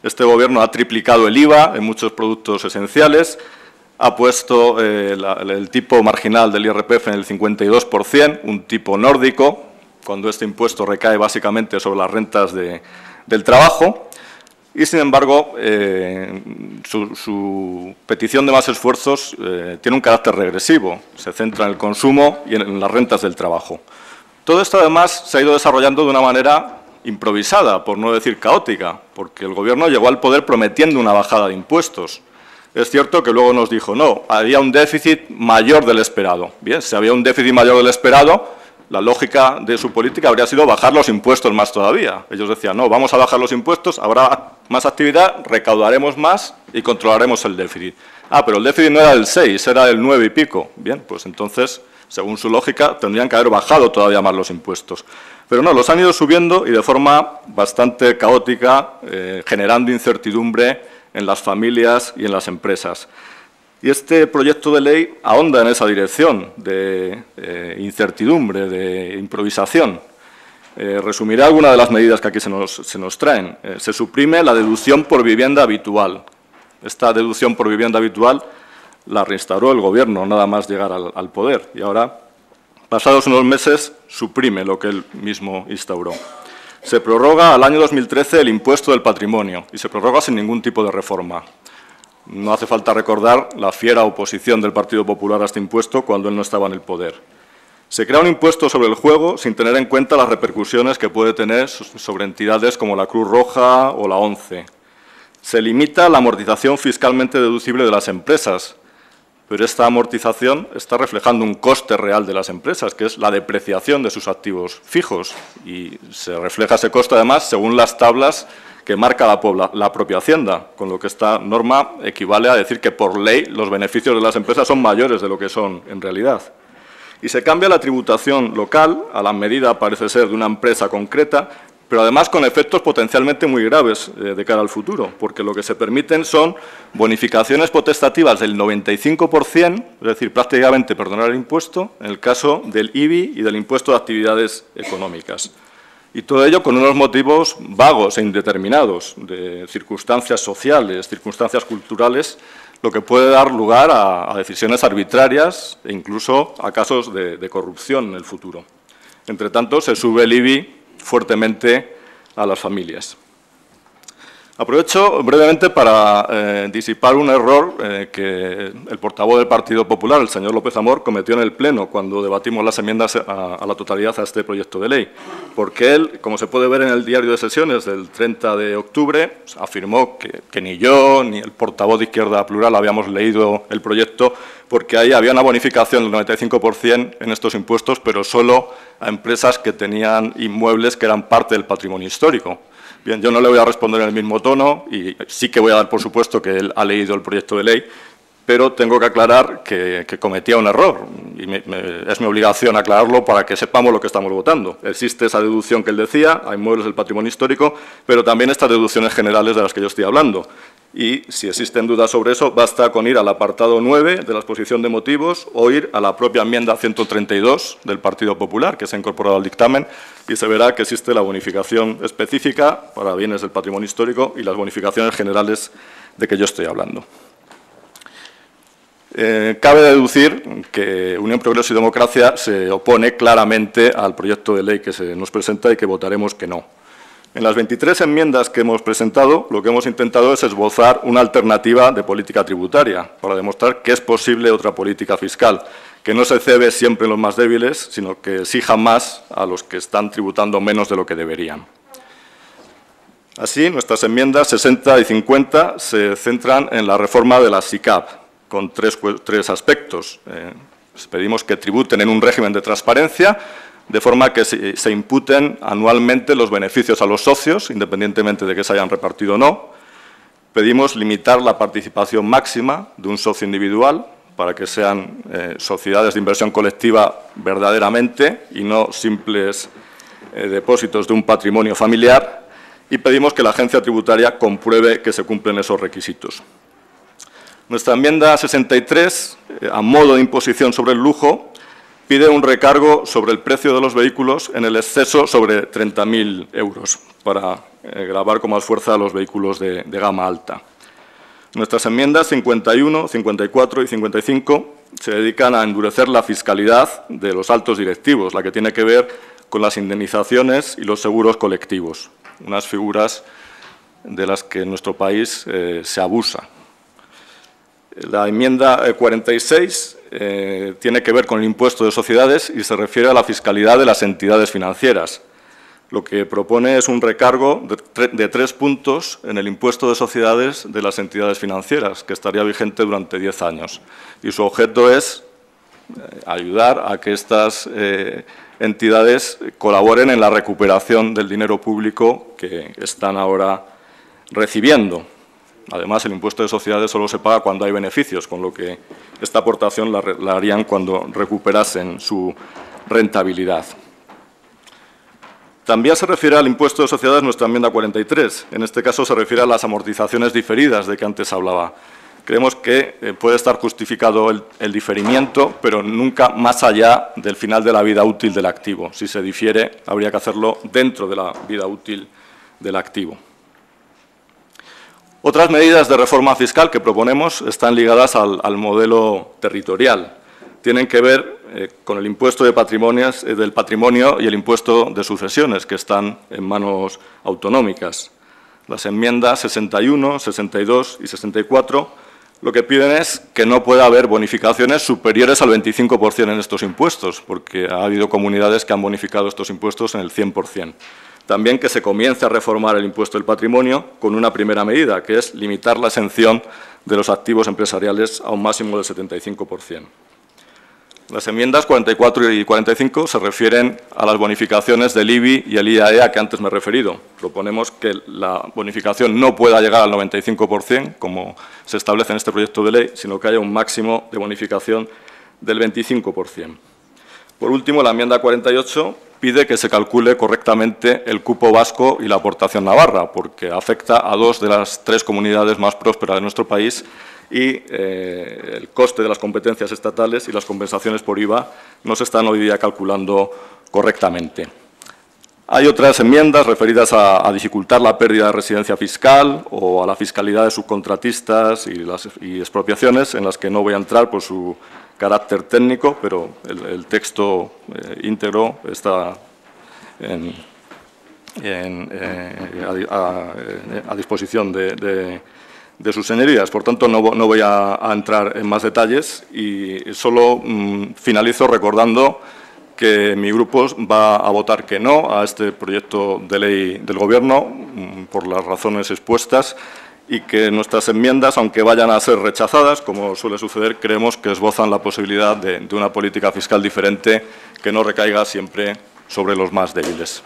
Este Gobierno ha triplicado el IVA en muchos productos esenciales, ha puesto el tipo marginal del IRPF en el 52%, un tipo nórdico, cuando este impuesto recae básicamente sobre las rentas del trabajo. Y, sin embargo, su petición de más esfuerzos tiene un carácter regresivo. Se centra en el consumo y en las rentas del trabajo. Todo esto, además, se ha ido desarrollando de una manera improvisada, por no decir caótica, porque el Gobierno llegó al poder prometiendo una bajada de impuestos. Es cierto que luego nos dijo, no, había un déficit mayor del esperado. Bien, si había un déficit mayor del esperado, la lógica de su política habría sido bajar los impuestos más todavía. Ellos decían, no, vamos a bajar los impuestos, habrá más actividad, recaudaremos más y controlaremos el déficit. Ah, pero el déficit no era del 6, era del 9 y pico. Bien, pues entonces, según su lógica, tendrían que haber bajado todavía más los impuestos. Pero no, los han ido subiendo y de forma bastante caótica, generando incertidumbre en las familias y en las empresas. Y este proyecto de ley ahonda en esa dirección de incertidumbre, de improvisación. Resumiré algunas de las medidas que aquí se nos traen. Se suprime la deducción por vivienda habitual. Esta deducción por vivienda habitual la reinstauró el Gobierno nada más llegar al poder y ahora, pasados unos meses, suprime lo que él mismo instauró. Se prorroga al año 2013 el impuesto del patrimonio y se prorroga sin ningún tipo de reforma. No hace falta recordar la fiera oposición del Partido Popular a este impuesto cuando él no estaba en el poder. Se crea un impuesto sobre el juego sin tener en cuenta las repercusiones que puede tener sobre entidades como la Cruz Roja o la ONCE. Se limita la amortización fiscalmente deducible de las empresas, pero esta amortización está reflejando un coste real de las empresas, que es la depreciación de sus activos fijos, y se refleja ese coste, además, según las tablas que marca la propia Hacienda, con lo que esta norma equivale a decir que, por ley, los beneficios de las empresas son mayores de lo que son en realidad. Y se cambia la tributación local a la medida, parece ser, de una empresa concreta, pero además con efectos potencialmente muy graves de cara al futuro, porque lo que se permiten son bonificaciones potestativas del 95%, es decir, prácticamente perdonar el impuesto, en el caso del IBI y del impuesto de actividades económicas. Y todo ello con unos motivos vagos e indeterminados, de circunstancias sociales, circunstancias culturales, lo que puede dar lugar a decisiones arbitrarias e incluso a casos de corrupción en el futuro. Entre tanto, se sube el IBI fuertemente a las familias. Aprovecho brevemente para disipar un error que el portavoz del Partido Popular, el señor López Amor, cometió en el Pleno cuando debatimos las enmiendas a la totalidad a este proyecto de ley. Porque él, como se puede ver en el diario de sesiones del 30 de octubre, afirmó que ni yo ni el portavoz de Izquierda Plural habíamos leído el proyecto, porque ahí había una bonificación del 95% en estos impuestos, pero solo a empresas que tenían inmuebles que eran parte del patrimonio histórico. Bien, yo no le voy a responder en el mismo tono y sí que voy a dar por supuesto que él ha leído el proyecto de ley, pero tengo que aclarar que cometía un error y es mi obligación aclararlo para que sepamos lo que estamos votando. Existe esa deducción que él decía, hay inmuebles del patrimonio histórico, pero también estas deducciones generales de las que yo estoy hablando. Y si existen dudas sobre eso, basta con ir al apartado 9 de la exposición de motivos o ir a la propia enmienda 132 del Partido Popular, que se ha incorporado al dictamen, y se verá que existe la bonificación específica para bienes del patrimonio histórico y las bonificaciones generales de que yo estoy hablando. Cabe deducir que Unión, Progreso y Democracia se opone claramente al proyecto de ley que se nos presenta y que votaremos que no. En las 23 enmiendas que hemos presentado, lo que hemos intentado es esbozar una alternativa de política tributaria para demostrar que es posible otra política fiscal, que no se cebe siempre en los más débiles, sino que exija más a los que están tributando menos de lo que deberían. Así, nuestras enmiendas 60 y 50 se centran en la reforma de la SICAV, con tres aspectos. Pedimos que tributen en un régimen de transparencia, de forma que se imputen anualmente los beneficios a los socios, independientemente de que se hayan repartido o no. Pedimos limitar la participación máxima de un socio individual para que sean sociedades de inversión colectiva verdaderamente y no simples depósitos de un patrimonio familiar. Y pedimos que la agencia tributaria compruebe que se cumplen esos requisitos. Nuestra enmienda 63, a modo de imposición sobre el lujo, pide un recargo sobre el precio de los vehículos en el exceso sobre 30.000 euros. para gravar con más fuerza a los vehículos de gama alta. Nuestras enmiendas 51, 54 y 55 se dedican a endurecer la fiscalidad de los altos directivos, la que tiene que ver con las indemnizaciones y los seguros colectivos, unas figuras de las que en nuestro país se abusa. La enmienda 46 tiene que ver con el impuesto de sociedades y se refiere a la fiscalidad de las entidades financieras. Lo que propone es un recargo de 3 puntos en el impuesto de sociedades de las entidades financieras, que estaría vigente durante 10 años. Y su objeto es ayudar a que estas entidades colaboren en la recuperación del dinero público que están ahora recibiendo. Además, el impuesto de sociedades solo se paga cuando hay beneficios, con lo que esta aportación la harían cuando recuperasen su rentabilidad. También se refiere al impuesto de sociedades nuestra enmienda 43. En este caso se refiere a las amortizaciones diferidas de que antes hablaba. Creemos que puede estar justificado el diferimiento, pero nunca más allá del final de la vida útil del activo. Si se difiere, habría que hacerlo dentro de la vida útil del activo. Otras medidas de reforma fiscal que proponemos están ligadas al modelo territorial. Tienen que ver con el impuesto del patrimonio y el impuesto de sucesiones, que están en manos autonómicas. Las enmiendas 61, 62 y 64 lo que piden es que no pueda haber bonificaciones superiores al 25% en estos impuestos, porque ha habido comunidades que han bonificado estos impuestos en el 100%. También que se comience a reformar el impuesto del patrimonio con una primera medida, que es limitar la exención de los activos empresariales a un máximo del 75%. Las enmiendas 44 y 45 se refieren a las bonificaciones del IBI y el IAE a que antes me he referido. Proponemos que la bonificación no pueda llegar al 95%, como se establece en este proyecto de ley, sino que haya un máximo de bonificación del 25%. Por último, la enmienda 48 pide que se calcule correctamente el cupo vasco y la aportación navarra, porque afecta a 2 de las 3 comunidades más prósperas de nuestro país y el coste de las competencias estatales y las compensaciones por IVA no se están hoy día calculando correctamente. Hay otras enmiendas referidas a dificultar la pérdida de residencia fiscal o a la fiscalidad de subcontratistas y expropiaciones, en las que no voy a entrar por su carácter técnico, pero el texto íntegro está a disposición de sus señorías. Por tanto, no voy a entrar en más detalles y solo finalizo recordando que mi grupo va a votar que no a este proyecto de ley del Gobierno por las razones expuestas y que nuestras enmiendas, aunque vayan a ser rechazadas, como suele suceder, creemos que esbozan la posibilidad de una política fiscal diferente que no recaiga siempre sobre los más débiles.